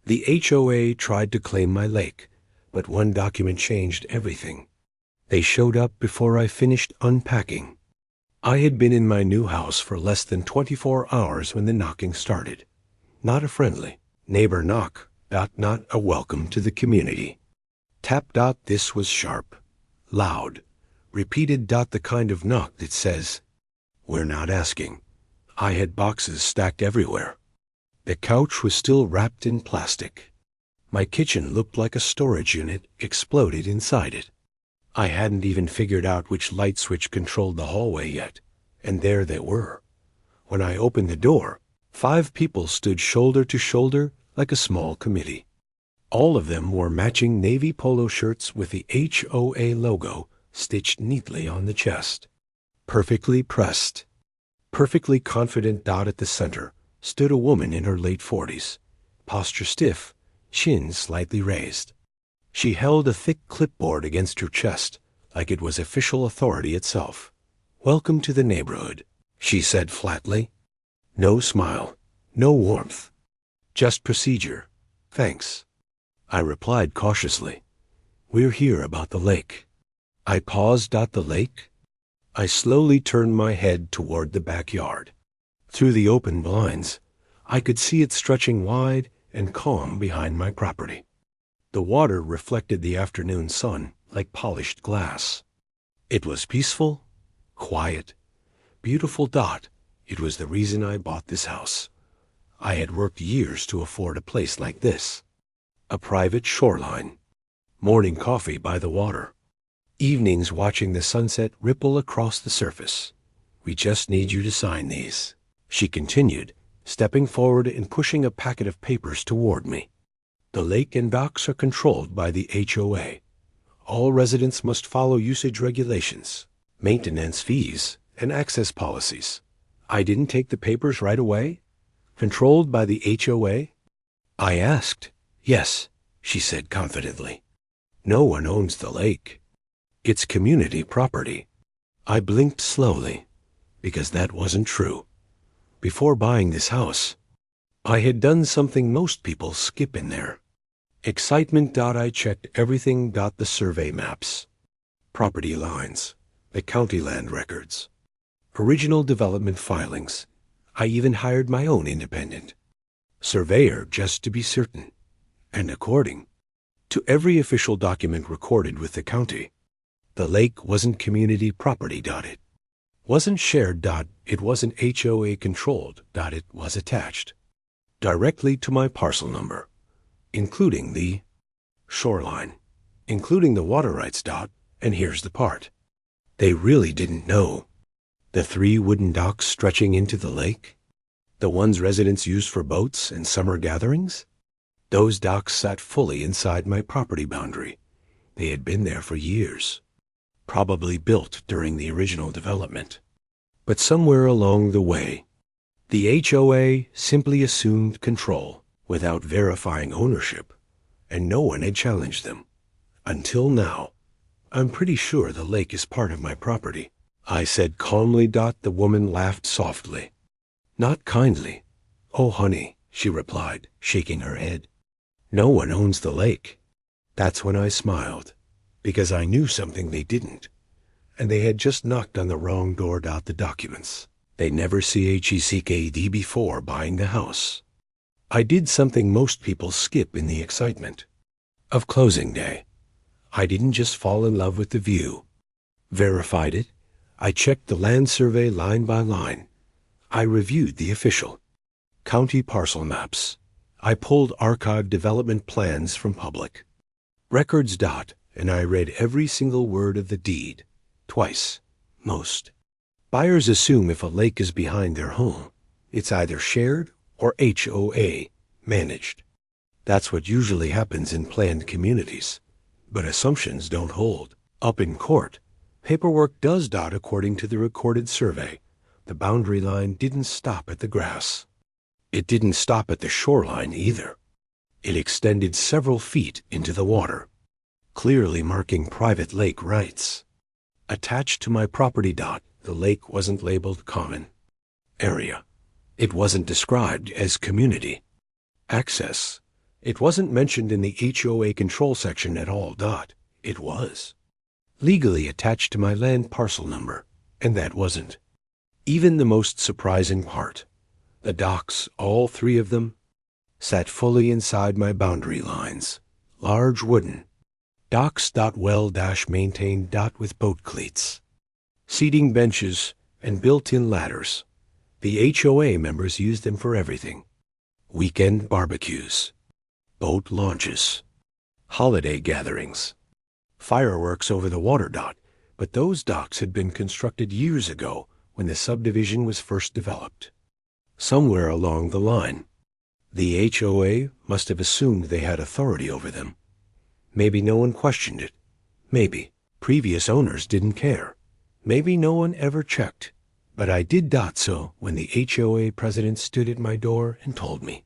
The HOA tried to claim my lake, but one document changed everything. They showed up before I finished unpacking. I had been in my new house for less than 24 hours when the knocking started. Not a friendly neighbor knock, not a welcome to the community. Tap. This was sharp, loud, repeated. The kind of knock that says, "We're not asking." I had boxes stacked everywhere. The couch was still wrapped in plastic. My kitchen looked like a storage unit exploded inside it. I hadn't even figured out which light switch controlled the hallway yet, and there they were. When I opened the door, 5 people stood shoulder to shoulder like a small committee. All of them wore matching navy polo shirts with the HOA logo stitched neatly on the chest. Perfectly pressed. Perfectly confident. At the center stood a woman in her late 40s, posture stiff, chin slightly raised. She held a thick clipboard against her chest, like it was official authority itself. "Welcome to the neighborhood," she said flatly. No smile, no warmth. Just procedure. "Thanks," I replied cautiously. "We're here about the lake." I paused. The lake? I slowly turned my head toward the backyard. Through the open blinds, I could see it stretching wide and calm behind my property. The water reflected the afternoon sun like polished glass. It was peaceful, quiet, beautiful. It was the reason I bought this house. I had worked years to afford a place like this. A private shoreline. Morning coffee by the water. Evenings watching the sunset ripple across the surface. "We just need you to sign these," she continued, stepping forward and pushing a packet of papers toward me. "The lake and docks are controlled by the HOA. All residents must follow usage regulations, maintenance fees, and access policies." I didn't take the papers right away? Controlled by the HOA? I asked. "Yes," she said confidently. "No one owns the lake. It's community property." I blinked slowly, because that wasn't true. Before buying this house, I had done something most people skip in there. Excitement. I checked everything. The survey maps, property lines, the county land records, original development filings. I even hired my own independent surveyor just to be certain. And according to every official document recorded with the county, the lake wasn't community property. It wasn't shared. It wasn't HOA controlled. It was attached directly to my parcel number, including the shoreline, including the water rights. And here's the part they really didn't know. The 3 wooden docks stretching into the lake, the ones residents used for boats and summer gatherings, those docks sat fully inside my property boundary. They had been there for years, probably built during the original development. But somewhere along the way, the HOA simply assumed control without verifying ownership, and no one had challenged them. Until now. "I'm pretty sure the lake is part of my property," I said calmly. The woman laughed softly. Not kindly. "Oh, honey," she replied, shaking her head. "No one owns the lake." That's when I smiled, because I knew something they didn't, and they had just knocked on the wrong door. The documents. They never CHECKD before buying the house. I did something most people skip in the excitement of closing day. I didn't just fall in love with the view. Verified it. I checked the land survey line by line. I reviewed the official county parcel maps. I pulled archived development plans from public records. And I read every single word of the deed, twice, most. Buyers assume if a lake is behind their home, it's either shared or HOA managed. That's what usually happens in planned communities. But assumptions don't hold up in court. Paperwork does. According to the recorded survey, the boundary line didn't stop at the grass. It didn't stop at the shoreline either. It extended several feet into the water, clearly marking private lake rights. Attached to my property. The lake wasn't labeled common area. It wasn't described as community access. It wasn't mentioned in the HOA control section at all. It was legally attached to my land parcel number, and that wasn't. Even the most surprising part, the docks, all three of them, sat fully inside my boundary lines, large wooden docks. Well-maintained. With boat cleats, seating benches, and built-in ladders. The HOA members used them for everything: weekend barbecues, boat launches, holiday gatherings, fireworks over the water. But those docks had been constructed years ago when the subdivision was first developed. Somewhere along the line, the HOA must have assumed they had authority over them. Maybe no one questioned it. Maybe previous owners didn't care. Maybe no one ever checked. But I did. So when the HOA president stood at my door and told me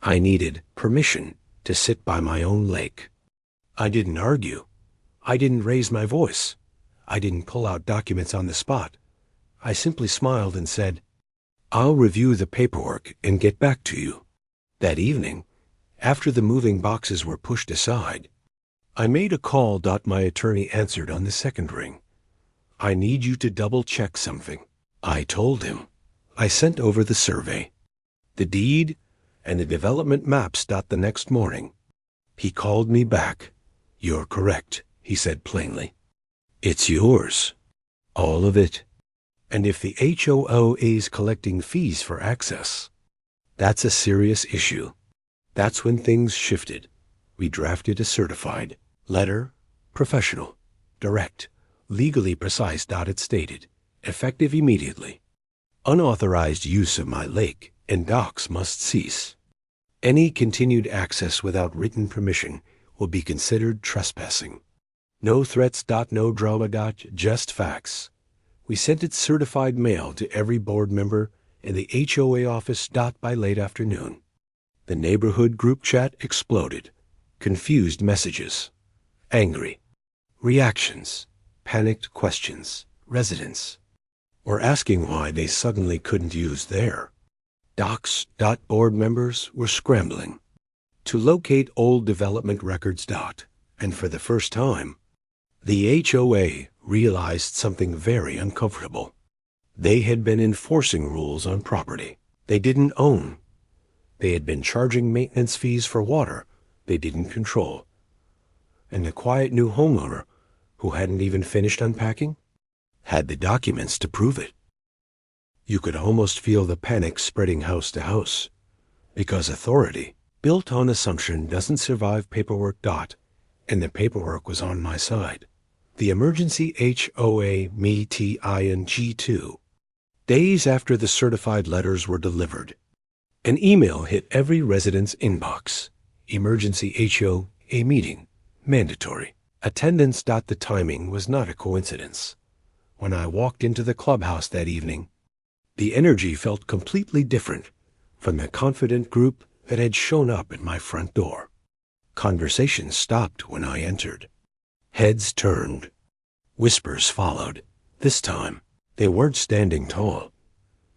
I needed permission to sit by my own lake, I didn't argue. I didn't raise my voice. I didn't pull out documents on the spot. I simply smiled and said, "I'll review the paperwork and get back to you." That evening, after the moving boxes were pushed aside, I made a call. My attorney answered on the second ring. "I need you to double-check something," I told him. I sent over the survey, the deed, and the development maps. The next morning, he called me back. "You're correct," he said plainly. "It's yours. All of it. And if the HOA is collecting fees for access, that's a serious issue." That's when things shifted. We drafted a certified letter, professional, direct, legally precise. It stated, effective immediately, unauthorized use of my lake and docks must cease. Any continued access without written permission will be considered trespassing. No threats. No drama. Just facts. We sent it certified mail to every board member in the HOA office. By late afternoon, the neighborhood group chat exploded. Confused messages, angry reactions, panicked questions. Residents were asking why they suddenly couldn't use their docks. Board members were scrambling to locate old development records. And for the first time, the HOA realized something very uncomfortable. They had been enforcing rules on property they didn't own. They had been charging maintenance fees for water they didn't control. And the quiet new homeowner, who hadn't even finished unpacking, had the documents to prove it. You could almost feel the panic spreading house to house, because authority, built on assumption, doesn't survive paperwork. And the paperwork was on my side. The emergency HOA meeting 2. Days after the certified letters were delivered, an email hit every resident's inbox. Emergency HOA meeting. Mandatory attendance. The timing was not a coincidence. When I walked into the clubhouse that evening, the energy felt completely different from the confident group that had shown up at my front door. Conversations stopped when I entered. Heads turned. Whispers followed. This time, they weren't standing tall.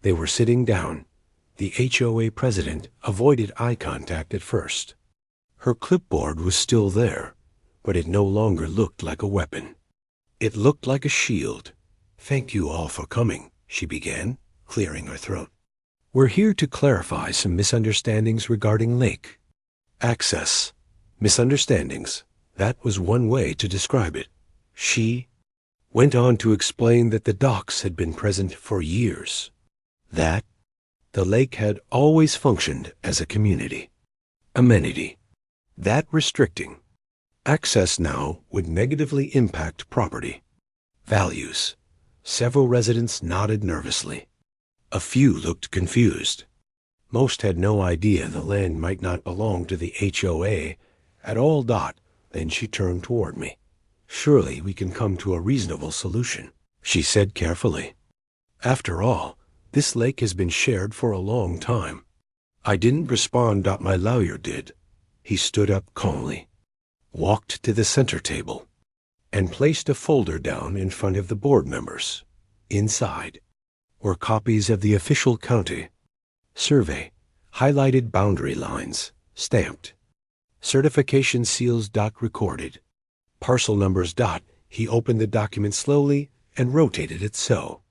They were sitting down. The HOA president avoided eye contact at first. Her clipboard was still there, but it no longer looked like a weapon. It looked like a shield. "Thank you all for coming," she began, clearing her throat. "We're here to clarify some misunderstandings regarding lake access." Misunderstandings. That was one way to describe it. She went on to explain that the docks had been present for years, that the lake had always functioned as a community amenity, that restricting access now would negatively impact property values. Several residents nodded nervously. A few looked confused. Most had no idea the land might not belong to the HOA at all. Then she turned toward me. "Surely we can come to a reasonable solution," she said carefully. "After all, this lake has been shared for a long time." I didn't respond. My lawyer did. He stood up calmly, walked to the center table, and placed a folder down in front of the board members. Inside were copies of the official county survey, highlighted boundary lines, stamped Certification seals. Recorded. Parcel numbers. He opened the document slowly and rotated it so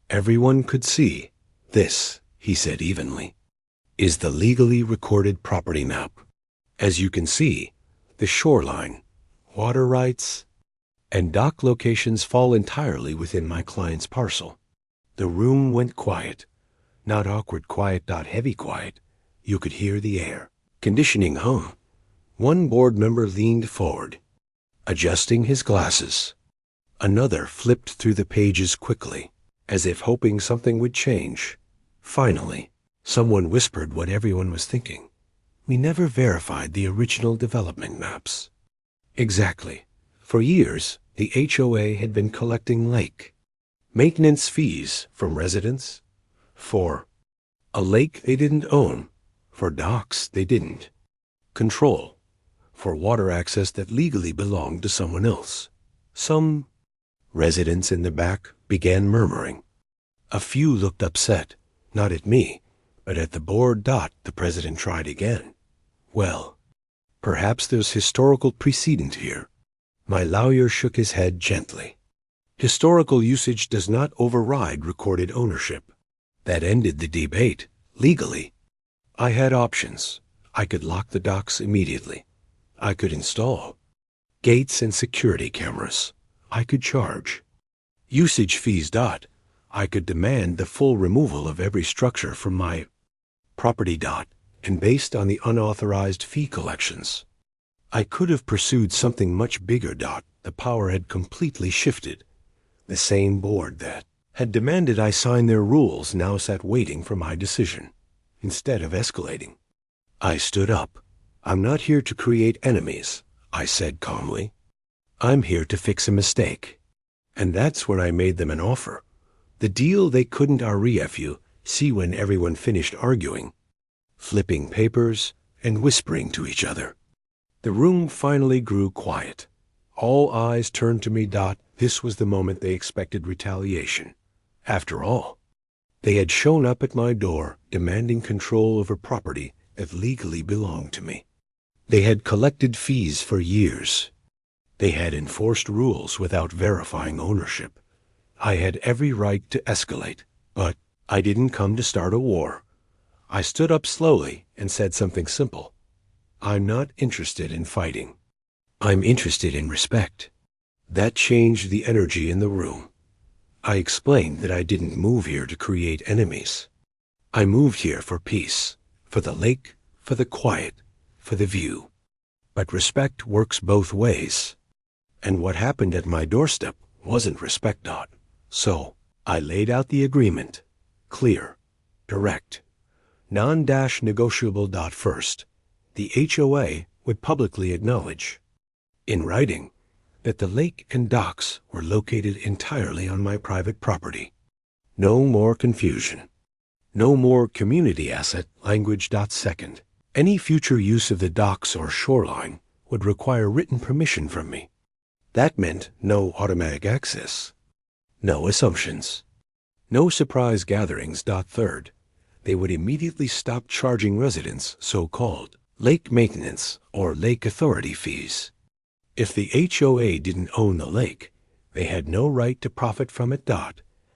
everyone could see. This, he said evenly, is the legally recorded property map. As you can see, the shoreline, water rights, and dock locations fall entirely within my client's parcel. The room went quiet. Not awkward quiet. Heavy quiet. You could hear the air conditioning hum. One board member leaned forward, adjusting his glasses. Another flipped through the pages quickly, as if hoping something would change. Finally, someone whispered what everyone was thinking. We never verified the original development maps. Exactly. For years, the HOA had been collecting lake maintenance fees from residents for a lake they didn't own, for docks they didn't control, for water access that legally belonged to someone else. Some residents in the back began murmuring. A few looked upset, not at me, but at the board. The president tried again. Well, perhaps there's historical precedent here. My lawyer shook his head gently. Historical usage does not override recorded ownership. That ended the debate, legally. I had options. I could lock the docks immediately. I could install gates and security cameras. I could charge usage fees. I could demand the full removal of every structure from my property. And based on the unauthorized fee collections, I could have pursued something much bigger. The power had completely shifted. The same board that had demanded I sign their rules now sat waiting for my decision, instead of escalating. I stood up. I'm not here to create enemies, I said calmly. I'm here to fix a mistake. And that's when I made them an offer. The deal they couldn't see when everyone finished arguing, flipping papers, and whispering to each other. The room finally grew quiet. All eyes turned to me. This was the moment they expected retaliation. After all, they had shown up at my door demanding control over property that legally belonged to me. They had collected fees for years. They had enforced rules without verifying ownership. I had every right to escalate, but I didn't come to start a war. I stood up slowly and said something simple. I'm not interested in fighting. I'm interested in respect. That changed the energy in the room. I explained that I didn't move here to create enemies. I moved here for peace, for the lake, for the quiet, for the view. But respect works both ways. And what happened at my doorstep wasn't respect. So I laid out the agreement. Clear, direct, non-negotiable. First, the HOA would publicly acknowledge, in writing, that the lake and docks were located entirely on my private property. No more confusion. No more community asset language. Second, any future use of the docks or shoreline would require written permission from me. That meant no automatic access, no assumptions, no surprise gatherings. Third, they would immediately stop charging residents so-called lake maintenance or lake authority fees. If the HOA didn't own the lake, they had no right to profit from it.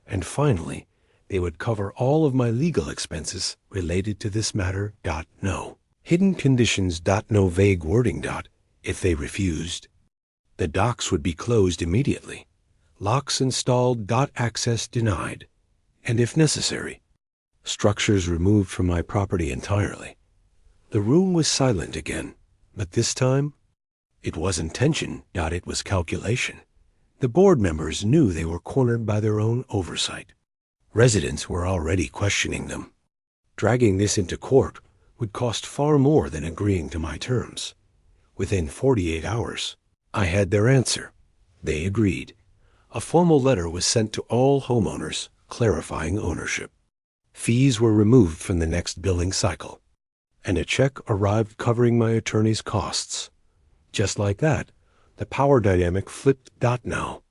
And finally, they would cover all of my legal expenses related to this matter. No hidden conditions. No vague wording. If they refused, the docks would be closed immediately, locks installed. Access denied, and if necessary, structures removed from my property entirely. The room was silent again, but this time, it wasn't tension. It was calculation. The board members knew they were cornered by their own oversight. Residents were already questioning them. Dragging this into court would cost far more than agreeing to my terms. Within 48 hours, I had their answer. They agreed. A formal letter was sent to all homeowners clarifying ownership. Fees were removed from the next billing cycle, and a check arrived covering my attorney's costs. Just like that, the power dynamic flipped. Now,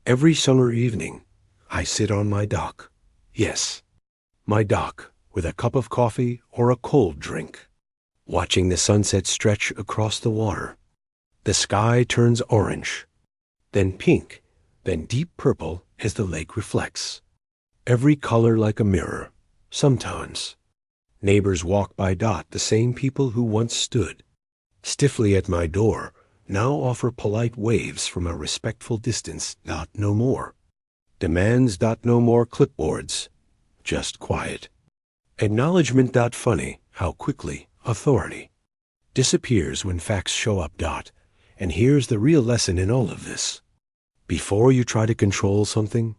every summer evening, I sit on my dock. Yes, my dock, with a cup of coffee or a cold drink, watching the sunset stretch across the water. The sky turns orange, then pink, then deep purple as the lake reflects. Every color like a mirror, sometimes. Neighbors walk by. The same people who once stood stiffly at my door now offer polite waves from a respectful distance. No more demands. No more clipboards. Just quiet. Acknowledgement. Funny how quickly authority disappears when facts show up. And here's the real lesson in all of this. Before you try to control something,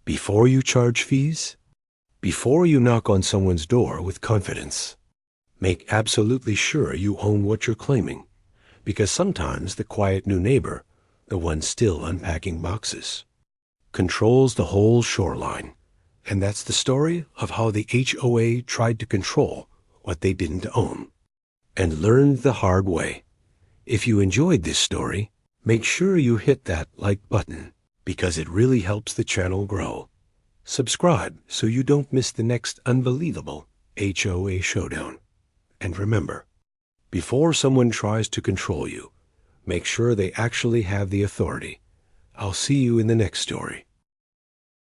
before you charge fees, before you knock on someone's door with confidence, make absolutely sure you own what you're claiming, because sometimes the quiet new neighbor, the one still unpacking boxes, controls the whole shoreline. And that's the story of how the HOA tried to control what they didn't own and learned the hard way. If you enjoyed this story, make sure you hit that like button because it really helps the channel grow. Subscribe so you don't miss the next unbelievable HOA showdown. And remember, before someone tries to control you, make sure they actually have the authority. I'll see you in the next story.